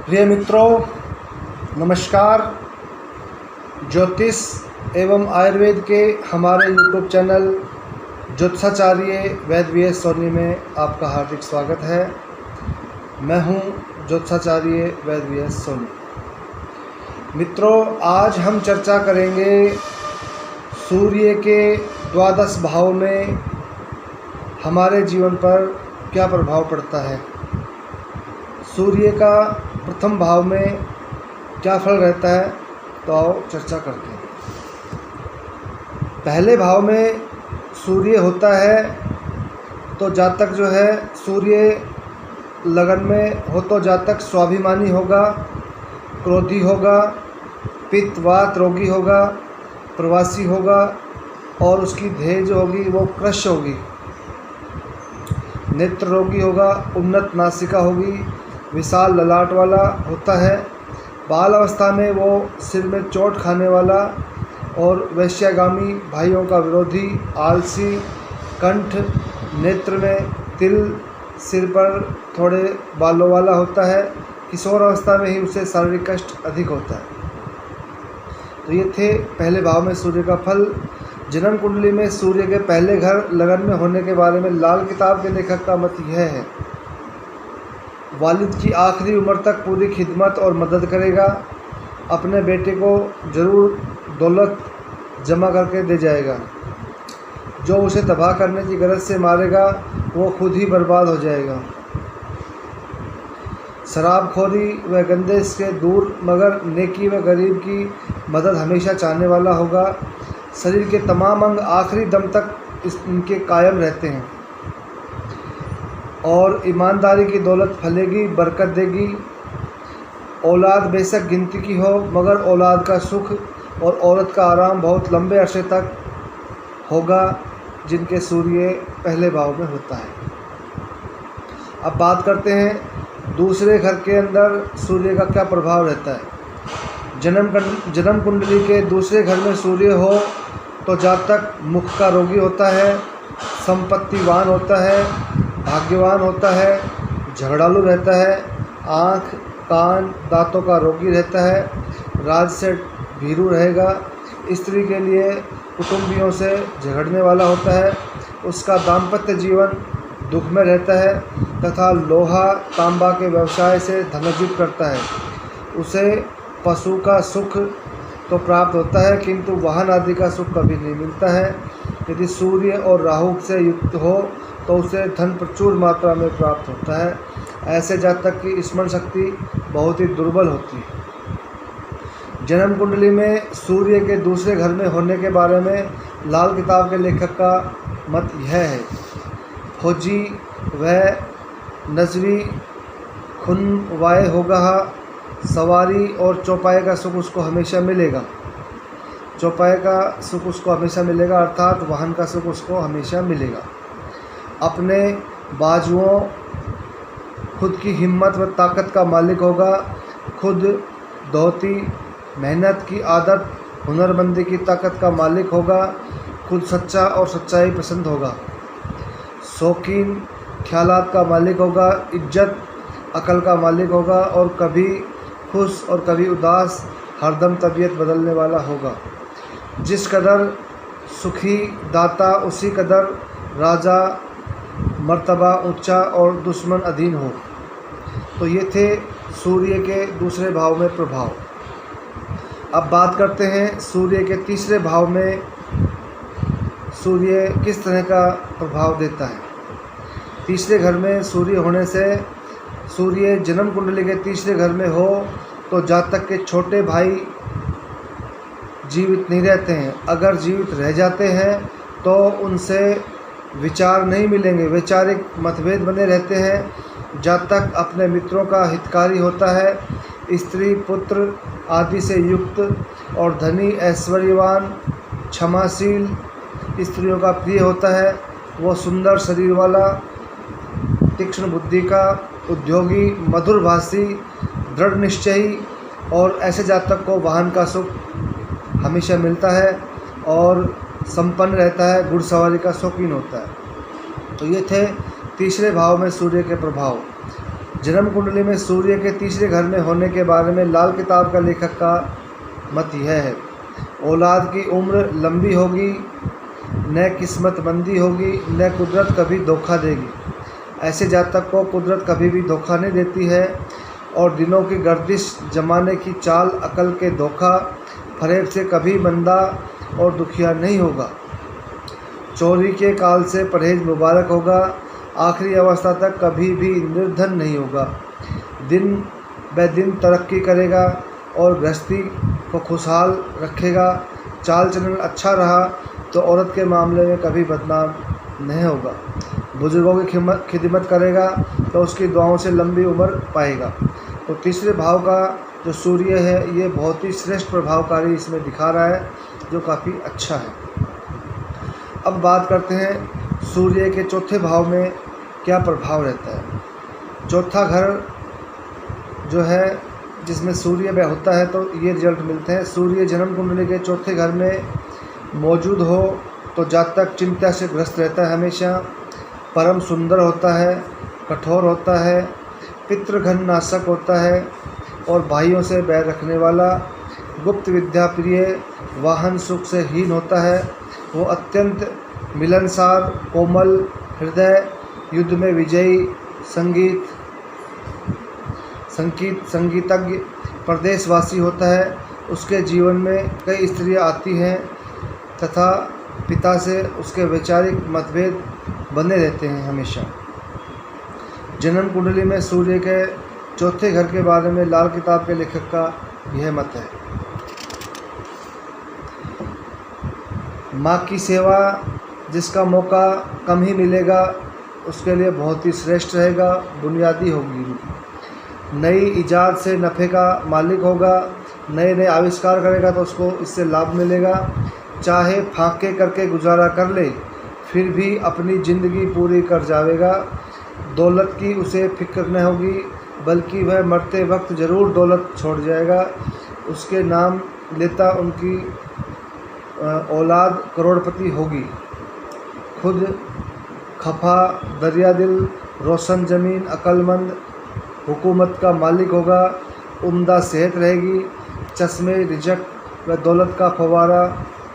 प्रिय मित्रों, नमस्कार। ज्योतिष एवं आयुर्वेद के हमारे YouTube चैनल ज्योतिषाचार्य वैद्य वीएस सोनी में आपका हार्दिक स्वागत है। मैं हूं ज्योतिषाचार्य वैद्य वीएस सोनी। मित्रों, आज हम चर्चा करेंगे सूर्य के द्वादश भाव में हमारे जीवन पर क्या प्रभाव पड़ता है। सूर्य का प्रथम भाव में क्या फल रहता है, तो आओ चर्चा करते हैं। पहले भाव में सूर्य होता है तो जातक जो है सूर्य लगन में हो तो जातक स्वाभिमानी होगा, क्रोधी होगा, पित्त वात रोगी होगा, प्रवासी होगा और उसकी देह जो होगी वो कृश होगी। नेत्र रोगी होगा, उन्नत नासिका होगी, विशाल ललाट वाला होता है। बाल अवस्था में वो सिर में चोट खाने वाला और वैश्यागामी, भाइयों का विरोधी, आलसी, कंठ, नेत्र में तिल, सिर पर थोड़े बालों वाला होता है। किशोर अवस्था में ही उसे शारीरिक कष्ट अधिक होता है। तो ये थे पहले भाव में सूर्य का फल। जन्म कुंडली में सूर्य के पहले घर लगन में होने के बारे में लाल किताब के लेखक का मत यह है, वालिद की आखिरी उम्र तक पूरी खिदमत और मदद करेगा। अपने बेटे को ज़रूर दौलत जमा करके दे जाएगा। जो उसे तबाह करने की गरज से मारेगा वो खुद ही बर्बाद हो जाएगा। शराबखोरी व गंदे से दूर, मगर नेकी व गरीब की मदद हमेशा चाहने वाला होगा। शरीर के तमाम अंग आखिरी दम तक इनके कायम रहते हैं और ईमानदारी की दौलत फलेगी, बरकत देगी। औलाद बेशक गिनती की हो, मगर औलाद का सुख और औरत का आराम बहुत लंबे अरसे तक होगा जिनके सूर्य पहले भाव में होता है। अब बात करते हैं दूसरे घर के अंदर सूर्य का क्या प्रभाव रहता है। जन्म कुंडली के दूसरे घर में सूर्य हो तो जातक मुख का रोगी होता है, संपत्तिवान होता है, भाग्यवान होता है, झगड़ालू रहता है, आँख, कान, दांतों का रोगी रहता है, राज से भीरू रहेगा। स्त्री के लिए कुटुंबियों से झगड़ने वाला होता है। उसका दाम्पत्य जीवन दुख में रहता है तथा लोहा तांबा के व्यवसाय से धनार्जित करता है। उसे पशु का सुख तो प्राप्त होता है किंतु वाहन आदि का सुख कभी नहीं मिलता है। यदि सूर्य और राहु से युक्त हो तो उसे धन प्रचुर मात्रा में प्राप्त होता है। ऐसे जातक की स्मरण शक्ति बहुत ही दुर्बल होती है। जन्म कुंडली में सूर्य के दूसरे घर में होने के बारे में लाल किताब के लेखक का मत यह है, फौजी व नजवी खुन वाय होगा, सवारी और चौपाए का सुख उसको हमेशा मिलेगा। चौपाए का सुख उसको हमेशा मिलेगा, अर्थात वाहन का सुख उसको हमेशा मिलेगा। अपने बाजुओं, खुद की हिम्मत व ताकत का मालिक होगा। खुद धोती, मेहनत की आदत, हुनरमंदी की ताकत का मालिक होगा। खुद सच्चा और सच्चाई पसंद होगा। शौकीन ख्यालात का मालिक होगा। इज्जत, अकल का मालिक होगा और कभी खुश और कभी उदास, हरदम तबीयत बदलने वाला होगा। जिस कदर सुखी दाता उसी कदर राजा मर्तबा ऊंचा और दुश्मन अधीन हो। तो ये थे सूर्य के दूसरे भाव में प्रभाव। अब बात करते हैं सूर्य के तीसरे भाव में सूर्य किस तरह का प्रभाव देता है। तीसरे घर में सूर्य होने से, सूर्य जन्म कुंडली के तीसरे घर में हो तो जातक के छोटे भाई जीवित नहीं रहते हैं। अगर जीवित रह जाते हैं तो उनसे विचार नहीं मिलेंगे, वैचारिक मतभेद बने रहते हैं। जातक अपने मित्रों का हितकारी होता है। स्त्री, पुत्र आदि से युक्त और धनी, ऐश्वर्यवान, क्षमाशील स्त्रियों का प्रिय होता है। वो सुंदर शरीर वाला, तीक्ष्ण बुद्धि का, उद्योगी, मधुरभाषी, दृढ़ निश्चयी और ऐसे जातक को वाहन का सुख हमेशा मिलता है और संपन्न रहता है, घुड़सवारी का शौकीन होता है। तो ये थे तीसरे भाव में सूर्य के प्रभाव। जन्म कुंडली में सूर्य के तीसरे घर में होने के बारे में लाल किताब का लेखक का मत यह है, औलाद की उम्र लंबी होगी, न किस्मतमंदी होगी, न कुदरत कभी धोखा देगी। ऐसे जातक को कुदरत कभी भी धोखा नहीं देती है और दिनों की गर्दिश, जमाने की चाल, अकल के धोखा फरेब से कभी मंदा और दुखिया नहीं होगा। चोरी के काल से परहेज मुबारक होगा। आखिरी अवस्था तक कभी भी निर्धन नहीं होगा। दिन ब दिन तरक्की करेगा और गृहस्थी को खुशहाल रखेगा। चाल चलन अच्छा रहा तो औरत के मामले में कभी बदनाम नहीं होगा। बुजुर्गों की खिदमत करेगा तो उसकी दुआओं से लंबी उम्र पाएगा। तो तीसरे भाव का जो सूर्य है ये बहुत ही श्रेष्ठ प्रभावकारी इसमें दिखा रहा है, जो काफ़ी अच्छा है। अब बात करते हैं सूर्य के चौथे भाव में क्या प्रभाव रहता है। चौथा घर जो है जिसमें सूर्य में होता है तो ये रिजल्ट मिलते हैं। सूर्य जन्म कुंडली के चौथे घर में मौजूद हो तो जातक चिंता से ग्रस्त रहता है हमेशा, परम सुंदर होता है, कठोर होता है, पितृघन नाशक होता है और भाइयों से बैर रखने वाला, गुप्त विद्या प्रिय, वाहन सुख से हीन होता है। वो अत्यंत मिलनसार, कोमल हृदय, युद्ध में विजयी, संगीतज्ञ, प्रदेशवासी होता है। उसके जीवन में कई स्त्रियां आती हैं तथा पिता से उसके वैचारिक मतभेद बने रहते हैं हमेशा। जन्म कुंडली में सूर्य के चौथे घर के बारे में लाल किताब के लेखक का यह मत है। माँ की सेवा जिसका मौका कम ही मिलेगा उसके लिए बहुत ही श्रेष्ठ रहेगा, बुनियादी होगी। नई इजाद से नफ़े का मालिक होगा, नए नए आविष्कार करेगा तो उसको इससे लाभ मिलेगा। चाहे फाके करके गुजारा कर ले फिर भी अपनी ज़िंदगी पूरी कर जाएगा। दौलत की उसे फिक्र न होगी बल्कि वह मरते वक्त ज़रूर दौलत छोड़ जाएगा। उसके नाम लेता उनकी औलाद करोड़पति होगी। खुद खफा, दरिया दिल, रोशन ज़मीन, अक्लमंद, हुकूमत का मालिक होगा। उम्दा सेहत रहेगी, चश्मे, रिजक व दौलत का फवारा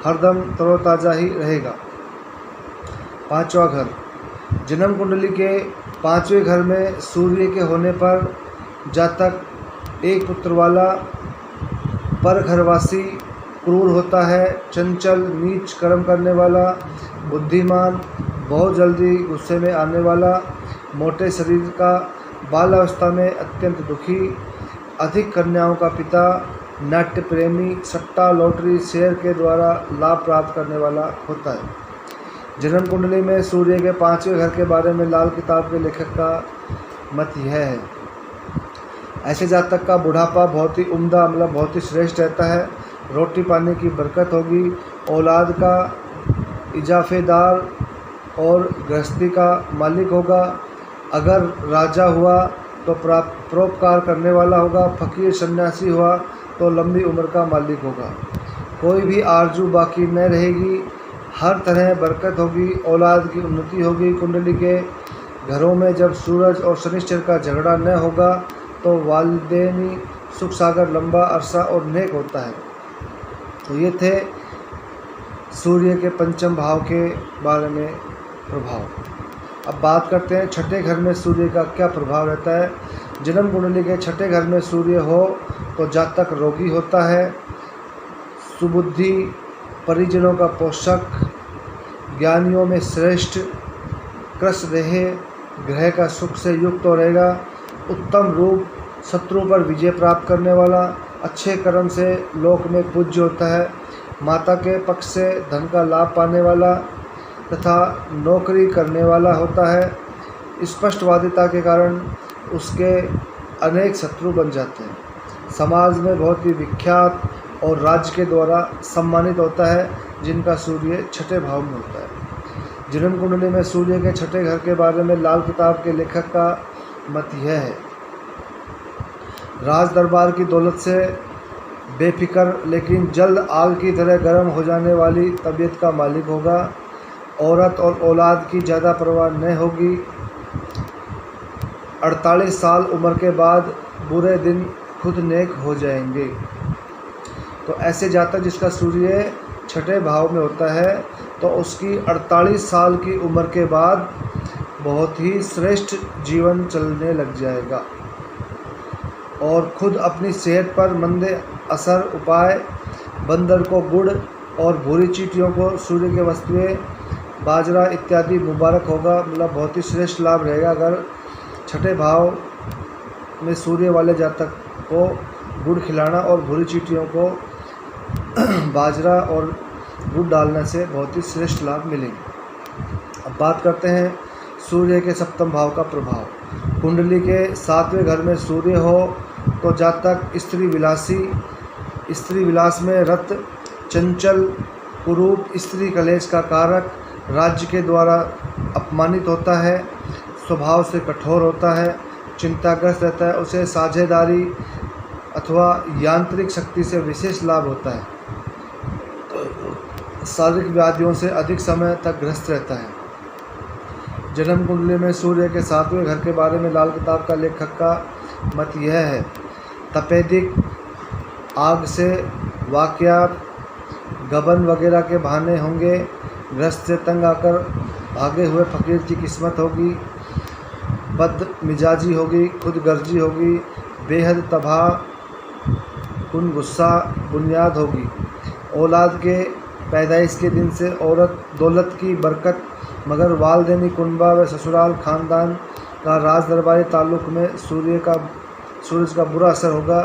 हरदम तरोताज़ा ही रहेगा। पांचवा घर जन्म कुंडली के पांचवें घर में सूर्य के होने पर जातक एक पुत्र वाला, पर घरवासी, क्रूर होता है, चंचल, नीच कर्म करने वाला, बुद्धिमान, बहुत जल्दी गुस्से में आने वाला, मोटे शरीर का, बाल अवस्था में अत्यंत दुखी, अधिक कन्याओं का पिता, नाट्य प्रेमी, सट्टा, लॉटरी, शेयर के द्वारा लाभ प्राप्त करने वाला होता है। जन्म कुंडली में सूर्य के पांचवें घर के बारे में लाल किताब के लेखक का मत यह है। ऐसे जातक का बुढ़ापा बहुत ही उम्दा मतलब बहुत ही श्रेष्ठ रहता है। रोटी पानी की बरकत होगी, औलाद का इजाफेदार और गृहस्थी का मालिक होगा। अगर राजा हुआ तो परोपकार करने वाला होगा। फकीर सन्यासी हुआ तो लंबी उम्र का मालिक होगा। कोई भी आरजू बाकी न रहेगी, हर तरह बरकत होगी, औलाद की उन्नति होगी। कुंडली के घरों में जब सूरज और शनिश्चर का झगड़ा न होगा तो वालिदैनी सुख सागर लंबा अरसा और नेक होता है। तो ये थे सूर्य के पंचम भाव के बारे में प्रभाव। अब बात करते हैं छठे घर में सूर्य का क्या प्रभाव रहता है। जन्म कुंडली के छठे घर में सूर्य हो तो जातक रोगी होता है, सुबुद्धि, परिजनों का पोषक, ज्ञानियों में श्रेष्ठ, कृष रहे, ग्रह का सुख से युक्त हो रहेगा, उत्तम रूप, शत्रु पर विजय प्राप्त करने वाला, अच्छे कर्म से लोक में पूज्य होता है, माता के पक्ष से धन का लाभ पाने वाला तथा नौकरी करने वाला होता है। स्पष्टवादिता के कारण उसके अनेक शत्रु बन जाते हैं। समाज में बहुत ही विख्यात और राज्य के द्वारा सम्मानित होता है जिनका सूर्य छठे भाव में होता है। जन्म कुंडली में सूर्य के छठे घर के बारे में लाल किताब के लेखक का मत यह है। राज दरबार की दौलत से बेफिक्र लेकिन जल्द आग की तरह गर्म हो जाने वाली तबीयत का मालिक होगा। औरत और औलाद की ज़्यादा परवाह न होगी। 48 साल उम्र के बाद बुरे दिन खुद नेक हो जाएंगे। तो ऐसे जातक जिसका सूर्य छठे भाव में होता है तो उसकी 48 साल की उम्र के बाद बहुत ही श्रेष्ठ जीवन चलने लग जाएगा और खुद अपनी सेहत पर मंदे असर उपाय बंदर को गुड़ और भूरी चींटियों को सूर्य के वस्तुएं बाजरा इत्यादि मुबारक होगा। मतलब बहुत ही श्रेष्ठ लाभ रहेगा अगर छठे भाव में सूर्य वाले जातक को गुड़ खिलाना और भूरी चींटियों को बाजरा और गुड़ डालने से बहुत ही श्रेष्ठ लाभ मिलेंगे। अब बात करते हैं सूर्य के सप्तम भाव का प्रभाव। कुंडली के 7वें घर में सूर्य हो तो जातक स्त्री विलास में रत चंचल कुरूप स्त्री कलेश का कारक राज्य के द्वारा अपमानित होता है, स्वभाव से कठोर होता है, चिंताग्रस्त रहता है, उसे साझेदारी अथवा यांत्रिक शक्ति से विशेष लाभ होता है, शारीरिक व्याधियों से अधिक समय तक ग्रस्त रहता है। जन्म कुंडली में सूर्य के 7वें घर के बारे में लाल किताब का लेखक का मत यह है, तपेदिक आग से वाकयात गबन वगैरह के बहाने होंगे, ग्रस्त से तंग आकर भागे हुए फकीर की किस्मत होगी, बद मिजाजी होगी, खुद गर्जी होगी, बेहद तबाह कुन गुस्सा बुनियाद होगी। औलाद के पैदाइश के दिन से औरत दौलत की बरकत मगर वालदेनी कुनबा व ससुराल खानदान का राज दरबारी ताल्लुक़ में सूरज का बुरा असर होगा।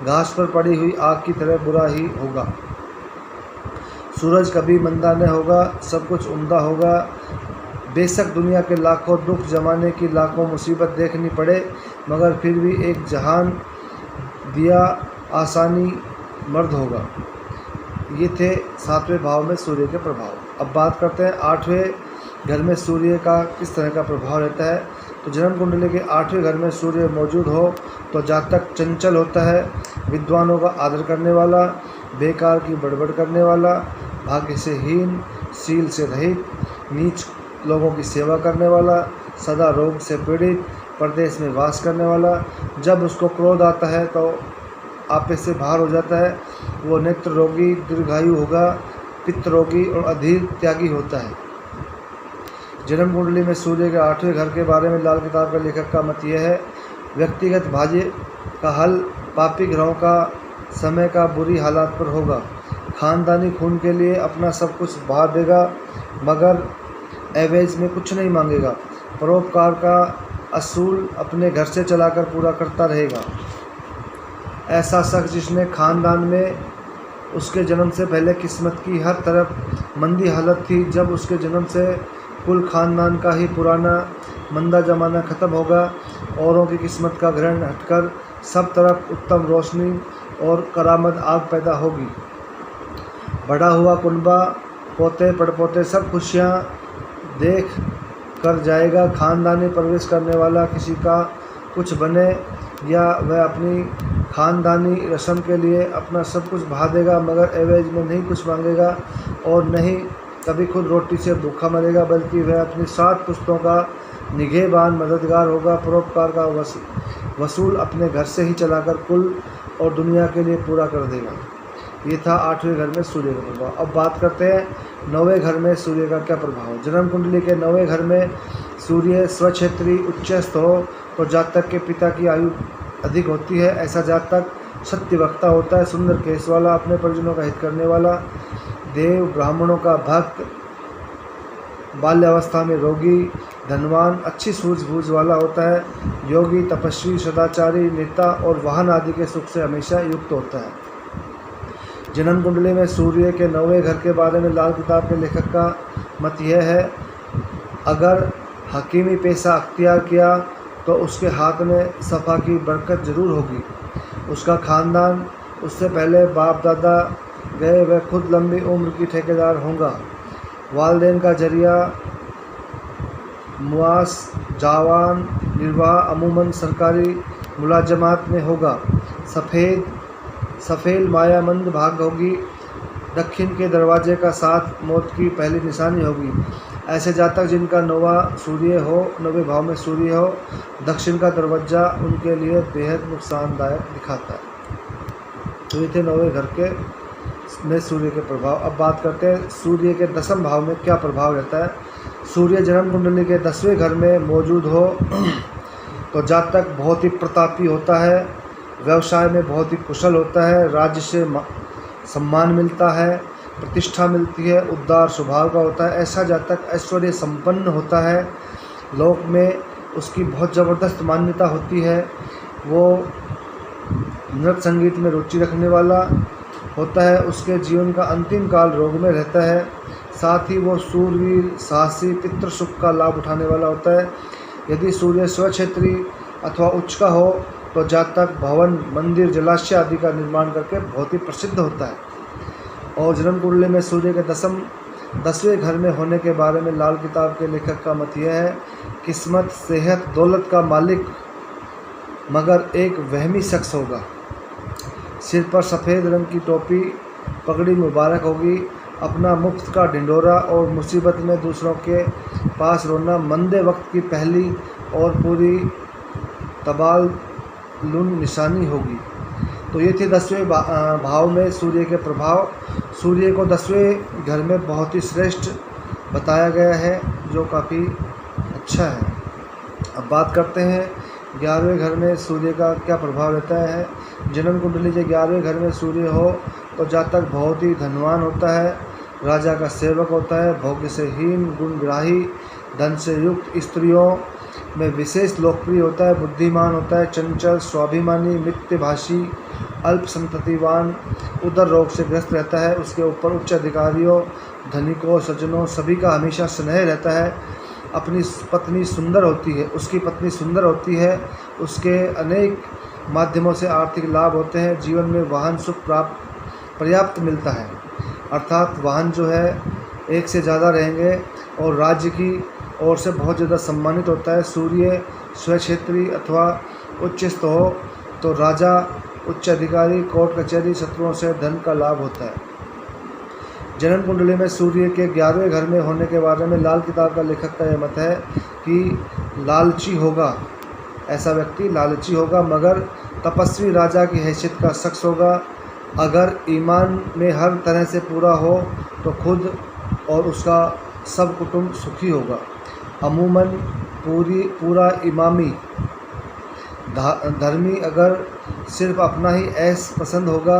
घास पर पड़ी हुई आग की तरह बुरा ही होगा। सूरज कभी मंदा न होगा, सब कुछ उम्दा होगा। बेशक दुनिया के लाखों दुख जमाने की लाखों मुसीबत देखनी पड़े मगर फिर भी एक जहान दिया आसानी मर्द होगा। ये थे 7वें भाव में सूर्य के प्रभाव। अब बात करते हैं 8वें घर में सूर्य का किस तरह का प्रभाव रहता है। तो जन्म कुंडली के 8वें घर में सूर्य मौजूद हो तो जातक चंचल होता है, विद्वानों का आदर करने वाला, बेकार की बड़बड़ करने वाला, भाग्य से हीन, सील से रहित, नीच लोगों की सेवा करने वाला, सदा रोग से पीड़ित, परदेश में वास करने वाला। जब उसको क्रोध आता है तो आपे से बाहर हो जाता है। वो नेत्र रोगी, दीर्घायु होगा, पित्त रोगी और अधीर त्यागी होता है। जन्म कुंडली में सूर्य के 8वें घर के बारे में लाल किताब का लेखक का मत यह है, व्यक्तिगत भाज्य का हल पापी ग्रहों का समय का बुरी हालात पर होगा। खानदानी खून के लिए अपना सब कुछ बहा देगा मगर एवज में कुछ नहीं मांगेगा। परोपकार का असूल अपने घर से चलाकर पूरा करता रहेगा। ऐसा शख्स जिसने खानदान में उसके जन्म से पहले किस्मत की हर तरफ मंदी हालत थी, जब उसके जन्म से कुल खानदान का ही पुराना मंदा ज़माना ख़त्म होगा। औरों की किस्मत का ग्रहण हटकर सब तरफ उत्तम रोशनी और करामत आग पैदा होगी। बढ़ा हुआ कुनबा, पोते पड़पोते सब खुशियाँ देख कर जाएगा। खानदानी प्रवेश करने वाला किसी का कुछ बने या वह अपनी खानदानी रस्म के लिए अपना सब कुछ बहा देगा मगर एवज में नहीं कुछ मांगेगा और नहीं कभी खुद रोटी से भूखा मरेगा, बल्कि वह अपनी 7 पुश्तों का निगहबान मददगार होगा। परोपकार का वसूल अपने घर से ही चलाकर कुल और दुनिया के लिए पूरा कर देगा। ये था 8वें घर में सूर्य का प्रभाव। अब बात करते हैं 9वें घर में सूर्य का क्या प्रभाव। जन्म कुंडली के 9वें घर में सूर्य स्वक्षेत्री उच्चस्थ हो तो जातक के पिता की आयु अधिक होती है। ऐसा जातक सत्यवक्ता होता है, सुंदर केस वाला, अपने परिजनों का हित करने वाला, देव ब्राह्मणों का भक्त, बाल्यावस्था में रोगी, धनवान, अच्छी सूझबूझ वाला होता है, योगी, तपस्वी, सदाचारी, नेता और वाहन आदि के सुख से हमेशा युक्त होता है। जन्म कुंडली में सूर्य के 9वें घर के बारे में लाल किताब के लेखक का मत यह है, अगर हकीमी पेशा अख्तियार किया तो उसके हाथ में सफ़ा की बरकत ज़रूर होगी। उसका ख़ानदान उससे पहले बाप दादा गए, वह खुद लंबी उम्र की ठेकेदार होगा। वालदेन का जरिया मुआस जावान निर्वाह अमूमन सरकारी मुलाजमात में होगा। सफ़ेद मायामंद भाग होगी। दक्षिण के दरवाजे का साथ मौत की पहली निशानी होगी। ऐसे जातक जिनका नौवें भाव में सूर्य हो, दक्षिण का दरवाजा उनके लिए बेहद नुकसानदायक दिखाता है। तो ये थे 9वें घर के में सूर्य के प्रभाव। अब बात करते हैं सूर्य के 10वें भाव में क्या प्रभाव रहता है। सूर्य जन्म कुंडली के 10वें घर में मौजूद हो तो जातक बहुत ही प्रतापी होता है, व्यवसाय में बहुत ही कुशल होता है, राज्य से सम्मान मिलता है, प्रतिष्ठा मिलती है, उदार स्वभाव का होता है। ऐसा जातक ऐश्वर्य संपन्न होता है, लोक में उसकी बहुत ज़बरदस्त मान्यता होती है। वो नृत्य संगीत में रुचि रखने वाला होता है। उसके जीवन का अंतिम काल रोग में रहता है। साथ ही वो सूरवीर, साहसी, पितृ सुख का लाभ उठाने वाला होता है। यदि सूर्य स्वक्षेत्री अथवा उच्च का हो तो जातक भवन, मंदिर, जलाशय आदि का निर्माण करके बहुत ही प्रसिद्ध होता है। और जन्म कुंडली में सूर्य के 10वें घर में होने के बारे में लाल किताब के लेखक का मत यह है, किस्मत, सेहत, दौलत का मालिक मगर एक वहमी शख्स होगा। सिर पर सफ़ेद रंग की टोपी, पगड़ी मुबारक होगी। अपना मुफ्त का ढिंढोरा और मुसीबत में दूसरों के पास रोना मंदे वक्त की पहली और पूरी तबालुन निशानी होगी। तो ये थे 10वें भाव में सूर्य के प्रभाव। सूर्य को 10वें घर में बहुत ही श्रेष्ठ बताया गया है, जो काफ़ी अच्छा है। अब बात करते हैं 11वें घर में सूर्य का क्या प्रभाव रहता है। जन्म कुंडली के 11वें घर में सूर्य हो तो जातक बहुत ही धनवान होता है, राजा का सेवक होता है, भोग्य से हीन, गुणग्राही, धन से युक्त, स्त्रियों में विशेष लोकप्रिय होता है, बुद्धिमान होता है, चंचल, स्वाभिमानी, मिथ्यभाषी, अल्प संततिवान, उदर रोग से ग्रस्त रहता है। उसके ऊपर उच्च अधिकारियों, धनिकों, सज्जनों सभी का हमेशा स्नेह रहता है। अपनी पत्नी सुंदर होती है, उसकी पत्नी सुंदर होती है। उसके अनेक माध्यमों से आर्थिक लाभ होते हैं। जीवन में वाहन सुख पर्याप्त मिलता है, अर्थात वाहन जो है एक से ज़्यादा रहेंगे। और राज्य की ओर से बहुत ज़्यादा सम्मानित होता है। सूर्य स्वक्षेत्री अथवा उच्चस्थ हो तो राजा, उच्च अधिकारी, कोर्ट कचहरी, शत्रुओं से धन का लाभ होता है। जन्म कुंडली में सूर्य के 11वें घर में होने के बारे में लाल किताब का लेखक का यह मत है कि लालची होगा, ऐसा व्यक्ति लालची होगा मगर तपस्वी, राजा की हैसियत का शख्स होगा। अगर ईमान में हर तरह से पूरा हो तो खुद और उसका सब कुटुंब सुखी होगा। अमूमन पूरा इमामी धर्मी, अगर सिर्फ अपना ही ऐश पसंद होगा।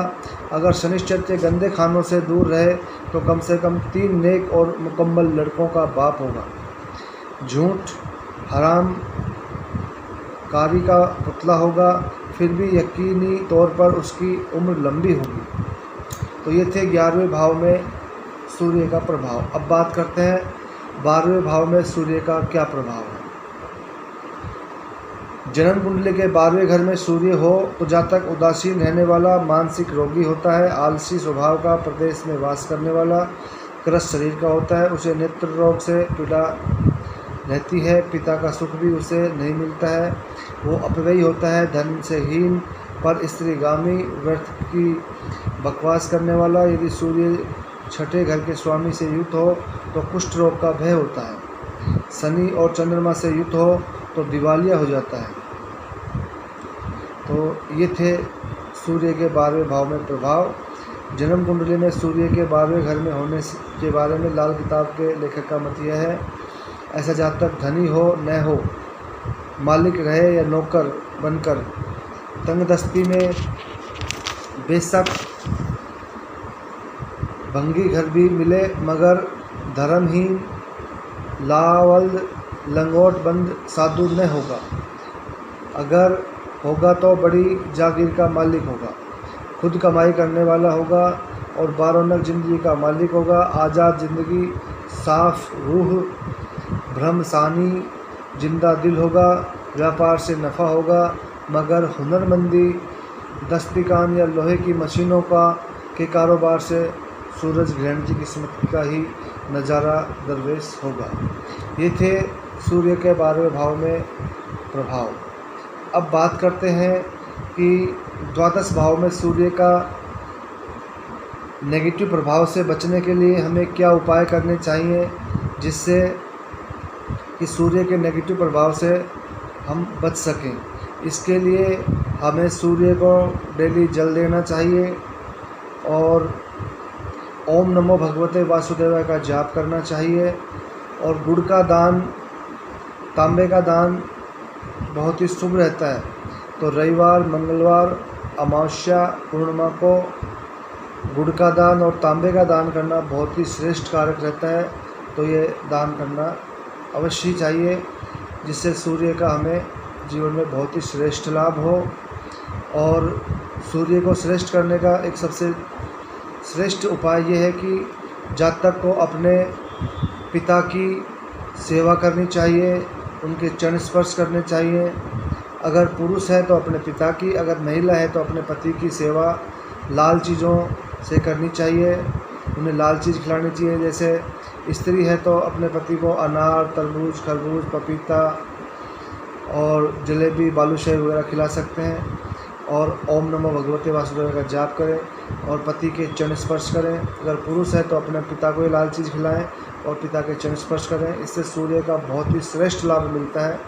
अगर शनिश्चर के गंदे खानों से दूर रहे तो कम से कम 3 नेक और मुकम्मल लड़कों का बाप होगा। झूठ, हराम कारी का पुतला होगा, फिर भी यकीनी तौर पर उसकी उम्र लंबी होगी। तो ये थे 11वें भाव में सूर्य का प्रभाव। अब बात करते हैं 12वें भाव में सूर्य का क्या प्रभाव है। जन्म कुंडली के 12वें घर में सूर्य हो तो जातक उदासीन रहने वाला, मानसिक रोगी होता है, आलसी स्वभाव का, प्रदेश में वास करने वाला, क्रस शरीर का होता है। उसे नेत्र रोग से पीड़ा रहती है, पिता का सुख भी उसे नहीं मिलता है। वो अपव्ययी होता है, धन से हीन, पर स्त्रीगामी, व्यर्थ की बकवास करने वाला। यदि सूर्य 6ठे घर के स्वामी से युक्त हो तो कुष्ठ रोग का भय होता है। शनि और चंद्रमा से युक्त हो तो दिवालिया हो जाता है। तो ये थे सूर्य के 12वें भाव में प्रभाव। जन्म कुंडली में सूर्य के 12वें घर में होने के बारे में लाल किताब के लेखक का मत यह है, ऐसा जातक धनी हो न हो, मालिक रहे या नौकर बनकर, तंगदस्ती में बेशक भंगी घर भी मिले मगर धर्महीन, लावल, लंगोट बंद साधु न होगा। अगर होगा तो बड़ी जागीर का मालिक होगा, खुद कमाई करने वाला होगा और बारोनक जिंदगी का मालिक होगा। आज़ाद जिंदगी, साफ रूह, भ्रमसानी, जिंदा दिल होगा। व्यापार से नफ़ा होगा मगर हुनरमंदी, दस्तकान या लोहे की मशीनों के कारोबार से सूरज ग्रहण की किस्मत का ही नज़ारा दरवेश होगा। ये थे सूर्य के 12वें भाव में प्रभाव। अब बात करते हैं कि द्वादश भाव में सूर्य का नेगेटिव प्रभाव से बचने के लिए हमें क्या उपाय करने चाहिए जिससे कि सूर्य के नेगेटिव प्रभाव से हम बच सकें। इसके लिए हमें सूर्य को डेली जल देना चाहिए और ओम नमो भगवते वासुदेवाय का जाप करना चाहिए। और गुड़ का दान, तांबे का दान बहुत ही शुभ रहता है। तो रविवार, मंगलवार, अमावस्या, पूर्णिमा को गुड़ का दान और तांबे का दान करना बहुत ही श्रेष्ठ कारक रहता है। तो ये दान करना अवश्य ही चाहिए जिससे सूर्य का हमें जीवन में बहुत ही श्रेष्ठ लाभ हो। और सूर्य को श्रेष्ठ करने का एक सबसे श्रेष्ठ उपाय ये है कि जातक को अपने पिता की सेवा करनी चाहिए, उनके चरण स्पर्श करने चाहिए। अगर पुरुष है तो अपने पिता की, अगर महिला है तो अपने पति की सेवा लाल चीज़ों से करनी चाहिए, उन्हें लाल चीज़ खिलानी चाहिए। जैसे स्त्री है तो अपने पति को अनार, तरबूज, खरबूज, पपीता और जलेबी, बालूशाही वगैरह खिला सकते हैं। और ओम नमो भगवते वासुदेवाय का जाप करें और पति के चरण स्पर्श करें। अगर पुरुष है तो अपने पिता को ही लाल चीज़ खिलाएं और पिता के चरण स्पर्श करें। इससे सूर्य का बहुत ही श्रेष्ठ लाभ मिलता है।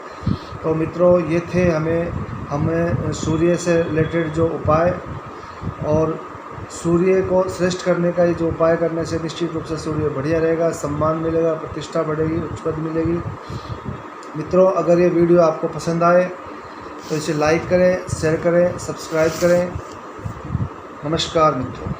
तो मित्रों, ये थे हमें सूर्य से रिलेटेड जो उपाय। और सूर्य को श्रेष्ठ करने का ये जो उपाय करने से निश्चित रूप से सूर्य बढ़िया रहेगा, सम्मान मिलेगा, प्रतिष्ठा बढ़ेगी, उच्च पद मिलेगी। मित्रों, अगर ये वीडियो आपको पसंद आए तो इसे लाइक करें, शेयर करें, सब्सक्राइब करें। नमस्कार मित्रों।